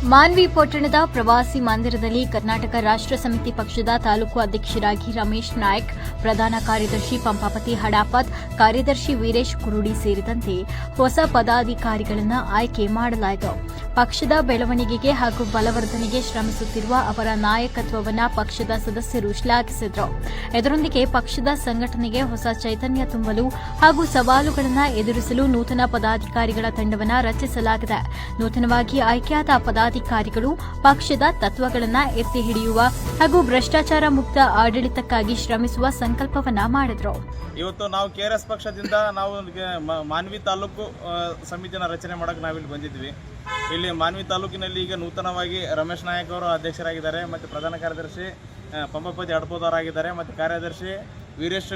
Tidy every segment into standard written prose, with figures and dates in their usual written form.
ಮಾನ್ವಿ ಪಟ್ಟಣದ ಪ್ರವಾಸಿ ಮಂದಿರದಲ್ಲಿ ಕರ್ನಾಟಕ ರಾಷ್ಟ್ರ ಸಮಿತಿ ಪಕ್ಷದ ತಾಲೂಕು ಅಧ್ಯಕ್ಷರಾಗಿ ರಮೇಶ್ ನಾಯ್ಕ್, ಪ್ರಧಾನ ಕಾರ್ಯದರ್ಶಿ ಪಂಪಾಪತಿ ಹಡಾಪತ್, ಕಾರ್ಯದರ್ಶಿ ವೀರೇಶ್ ಕುರುಡಿ ಸೇರಿದಂತೆ ಹೊಸ ಪದಾಧಿಕಾರಿಗಳನ್ನು ಆಯ್ಕೆ ಮಾಡಲಾಯಿತು. ಪಕ್ಷದ ಬೆಳವಣಿಗೆಗೆ ಹಾಗೂ ಬಲವರ್ಧನೆಗೆ ಶ್ರಮಿಸುತ್ತಿರುವ ಅವರ ನಾಯಕತ್ವವನ್ನು ಪಕ್ಷದ ಸದಸ್ಯರು ಶ್ಲಾಘಿಸಿದರು. ಇದರೊಂದಿಗೆ ಪಕ್ಷದ ಸಂಘಟನೆಗೆ ಹೊಸ ಚೈತನ್ಯ ತುಂಬಲು ಹಾಗೂ ಸವಾಲುಗಳನ್ನು ಎದುರಿಸಲು ನೂತನ ಪದಾಧಿಕಾರಿಗಳ ತಂಡವನ್ನು ರಚಿಸಲಾಗಿದೆ. ನೂತನವಾಗಿ ಆಯ್ಕೆಯಾದ ಪದಾಧಿಕಾರಿಗಳು ಪಕ್ಷದ ತತ್ವಗಳನ್ನು ಎತ್ತಿ ಹಿಡಿಯುವ ಹಾಗೂ ಭ್ರಷ್ಟಾಚಾರ ಮುಕ್ತ ಆಡಳಿತಕ್ಕಾಗಿ ಶ್ರಮಿಸುವ ಸಂಕಲ್ಪವನ್ನ ಮಾಡಿದರು. ಇವತ್ತು ನಾವು ಕೆಆರ್ಎಸ್ ಪಕ್ಷದಿಂದ ನಾವು ಮಾನ್ವಿ ತಾಲೂಕು ಸಮಿತಿಯನ್ನು ರಚನೆ ಮಾಡೋಕೆ ನಾವಿಲ್ಲಿ ಬಂದಿದ್ವಿ. ಇಲ್ಲಿ ಮಾನ್ವಿ ತಾಲೂಕಿನಲ್ಲಿ ಈಗ ನೂತನವಾಗಿ ರಮೇಶ್ ನಾಯಕ್ ಅವರು ಅಧ್ಯಕ್ಷರಾಗಿದ್ದಾರೆ, ಮತ್ತು ಪ್ರಧಾನ ಕಾರ್ಯದರ್ಶಿ ಪಂಪಾಪತಿ ಹಡಪದವರಾಗಿದ್ದಾರೆ, ಮತ್ತು ಕಾರ್ಯದರ್ಶಿ ವೀರೇಶ್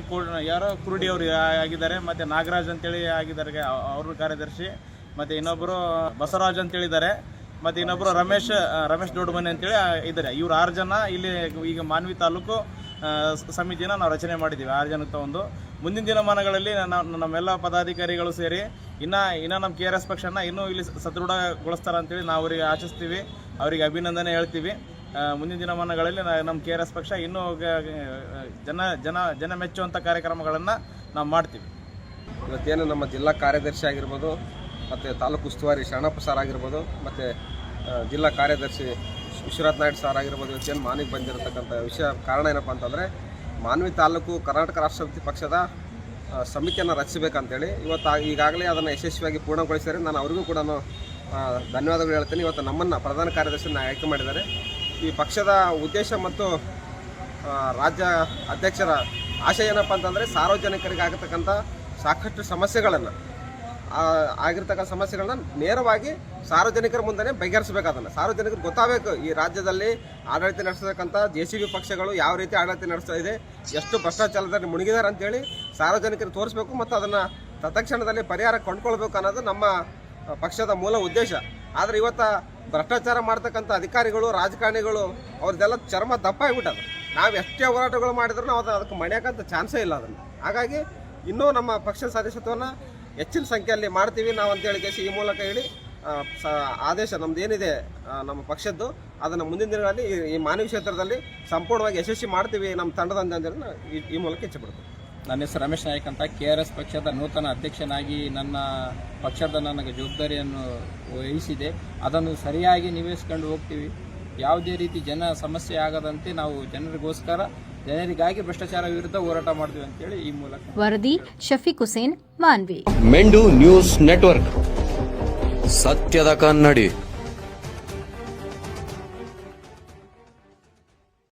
ಕುರುಡಿ ಅವರು ಆಗಿದ್ದಾರೆ, ಮತ್ತು ನಾಗರಾಜ್ ಅಂತೇಳಿ ಆಗಿದ್ದಾರೆ ಅವರು ಕಾರ್ಯದರ್ಶಿ, ಮತ್ತು ಇನ್ನೊಬ್ಬರು ಬಸವರಾಜ್ ಅಂತೇಳಿದ್ದಾರೆ, ಮತ್ತು ಇನ್ನೊಬ್ಬರು ರಮೇಶ್ ದೊಡ್ಡಮನೆ ಅಂತೇಳಿ ಇದ್ದಾರೆ. ಇವರು 6 ಜನ ಇಲ್ಲಿ ಈಗ ಮಾನ್ವಿ ತಾಲೂಕು ಸಮಿತಿನ ನಾವು ರಚನೆ ಮಾಡಿದ್ದೀವಿ. 6 ಜನಕ್ಕೆ ತಗೊಂಡು ಮುಂದಿನ ದಿನಮಾನಗಳಲ್ಲಿ ನಮ್ಮೆಲ್ಲ ಪದಾಧಿಕಾರಿಗಳು ಸೇರಿ ಇನ್ನು ನಮ್ಮ ಕೆಆರ್ಎಸ್ ಪಕ್ಷನ ಇನ್ನೂ ಇಲ್ಲಿ ಸದೃಢಗೊಳಿಸ್ತಾರೆ ಅಂತೇಳಿ ನಾವು ಅವರಿಗೆ ಆಶಿಸ್ತೀವಿ, ಅವರಿಗೆ ಅಭಿನಂದನೆ ಹೇಳ್ತೀವಿ. ಮುಂದಿನ ದಿನಮಾನಗಳಲ್ಲಿ ನಮ್ಮ ಕೆಆರ್ಎಸ್ ಪಕ್ಷ ಇನ್ನೂ ಜನ ಮೆಚ್ಚುವಂಥ ಕಾರ್ಯಕ್ರಮಗಳನ್ನು ನಾವು ಮಾಡ್ತೀವಿ. ಇವತ್ತೇನು ನಮ್ಮ ಜಿಲ್ಲಾ ಕಾರ್ಯದರ್ಶಿ ಆಗಿರ್ಬೋದು, ಮತ್ತು ತಾಲೂಕು ಉಸ್ತುವಾರಿ ಶರಣಪ್ಪ ಸಾರ್ ಆಗಿರ್ಬೋದು, ಮತ್ತು ಜಿಲ್ಲಾ ಕಾರ್ಯದರ್ಶಿ ವಿಶ್ವನಾಥ್ ನಾಯ್ಡು ಸಾರ್ ಆಗಿರ್ಬೋದು, ಇವತ್ತೇನು ಮಾನ್ವಿಗೆ ಬಂದಿರತಕ್ಕಂಥ ವಿಷಯ ಕಾರಣ ಏನಪ್ಪ ಅಂತಂದರೆ, ಮಾನ್ವಿ ತಾಲೂಕು ಕರ್ನಾಟಕ ರಾಷ್ಟ್ರ ಸಮಿತಿ ಪಕ್ಷದ ಸಮಿತಿಯನ್ನು ರಚಿಸಬೇಕಂತೇಳಿ ಇವತ್ತು ಈಗಾಗಲೇ ಅದನ್ನು ಯಶಸ್ವಿಯಾಗಿ ಪೂರ್ಣಗೊಳಿಸಿದರೆ ನಾನು ಅವರಿಗೂ ಕೂಡ ಧನ್ಯವಾದಗಳು ಹೇಳ್ತೀನಿ. ಇವತ್ತು ನಮ್ಮನ್ನು ಪ್ರಧಾನ ಕಾರ್ಯದರ್ಶಿಯನ್ನು ಆಯ್ಕೆ ಮಾಡಿದ್ದಾರೆ. ಈ ಪಕ್ಷದ ಉದ್ದೇಶ ಮತ್ತು ರಾಜ್ಯ ಅಧ್ಯಕ್ಷರ ಆಶಯ ಏನಪ್ಪ ಅಂತಂದರೆ, ಸಾರ್ವಜನಿಕರಿಗೆ ಆಗತಕ್ಕಂಥ ಸಾಕಷ್ಟು ಸಮಸ್ಯೆಗಳನ್ನು ನೇರವಾಗಿ ಸಾರ್ವಜನಿಕರ ಮುಂದೆ ಬಗೆಹರಿಸಬೇಕು. ಸಾರ್ವಜನಿಕರಿಗೆ ಗೊತ್ತಾಗಬೇಕು ಈ ರಾಜ್ಯದಲ್ಲಿ ಆಡಳಿತ ನಡೆಸತಕ್ಕಂಥ JCB ಪಕ್ಷಗಳು ಯಾವ ರೀತಿ ಆಡಳಿತ ನಡೆಸ್ತಾ ಇದೆ, ಎಷ್ಟು ಭ್ರಷ್ಟಾಚಾರದಲ್ಲಿ ಮುಳುಗಿದ್ದಾರೆ ಅಂತೇಳಿ ಸಾರ್ವಜನಿಕರಿಗೆ ತೋರಿಸಬೇಕು, ಮತ್ತು ಅದನ್ನು ತತ್ಕ್ಷಣದಲ್ಲಿ ಪರಿಹಾರ ಕೊಂಡ್ಕೊಳ್ಬೇಕು ಅನ್ನೋದು ನಮ್ಮ ಪಕ್ಷದ ಮೂಲ ಉದ್ದೇಶ. ಆದರೆ ಇವತ್ತು ಭ್ರಷ್ಟಾಚಾರ ಮಾಡ್ತಕ್ಕಂಥ ಅಧಿಕಾರಿಗಳು, ರಾಜಕಾರಣಿಗಳು ಅವ್ರದ್ದೆಲ್ಲ ಚರ್ಮ ದಪ್ಪ ಆಗಿಬಿಟ್ಟದು. ನಾವು ಎಷ್ಟೇ ಹೋರಾಟಗಳು ಮಾಡಿದ್ರು ನಾವು ಅದಕ್ಕೆ ಮಣಿಯೋಕ್ಕಂಥ ಚಾನ್ಸೇ ಇಲ್ಲ ಅದನ್ನು. ಹಾಗಾಗಿ ಇನ್ನೂ ನಮ್ಮ ಪಕ್ಷದ ಸದಸ್ಯತ್ವವನ್ನು ಹೆಚ್ಚಿನ ಸಂಖ್ಯೆಯಲ್ಲಿ ಮಾಡ್ತೀವಿ ನಾವು ಅಂತೇಳಿ ಈ ಮೂಲಕ ಹೇಳಿ ಆದೇಶ ನಮ್ದು ಏನಿದೆ ನಮ್ಮ ಪಕ್ಷದ್ದು ಅದನ್ನು ಮುಂದಿನ ದಿನಗಳಲ್ಲಿ ಈ ಮಾನವ ಕ್ಷೇತ್ರದಲ್ಲಿ ಸಂಪೂರ್ಣವಾಗಿ ಯಶಸ್ವಿ ಮಾಡ್ತೀವಿ ನಮ್ಮ ತಂಡದಿಂದ ಅಂತೇಳಿ ಈ ಮೂಲಕ ಇಚ್ಛೆಪಡ್ತೀವಿ. ನನ್ನ ಹೆಸರು ರಮೇಶ್ ನಾಯ್ಕ್ ಅಂತ. KRS ಪಕ್ಷದ ನೂತನ ಅಧ್ಯಕ್ಷನಾಗಿ ನನ್ನ ಪಕ್ಷದ ನನಗೆ ಜವಾಬ್ದಾರಿಯನ್ನು ವಹಿಸಿದೆ. ಅದನ್ನು ಸರಿಯಾಗಿ ನಿಭಾಯಿಸ್ಕೊಂಡು ಹೋಗ್ತೀವಿ. ಯಾವುದೇ ರೀತಿ ಜನ ಸಮಸ್ಯೆ ಆಗದಂತೆ ನಾವು ಜನರಿಗಾಗಿ ಭ್ರಷ್ಟಾಚಾರ ವಿರುದ್ಧ ಹೋರಾಟ ಮಾಡ್ತೀವಿ ಅಂತೇಳಿ ಈ ಮೂಲಕ. ವರದಿ ಶಫೀಕ್ ಹುಸೇನ್, ಮಾನ್ವಿ. ಮೆಂಡು ನ್ಯೂಸ್ ನೆಟ್ವರ್ಕ್, ಸತ್ಯದ ಕನ್ನಡಿ.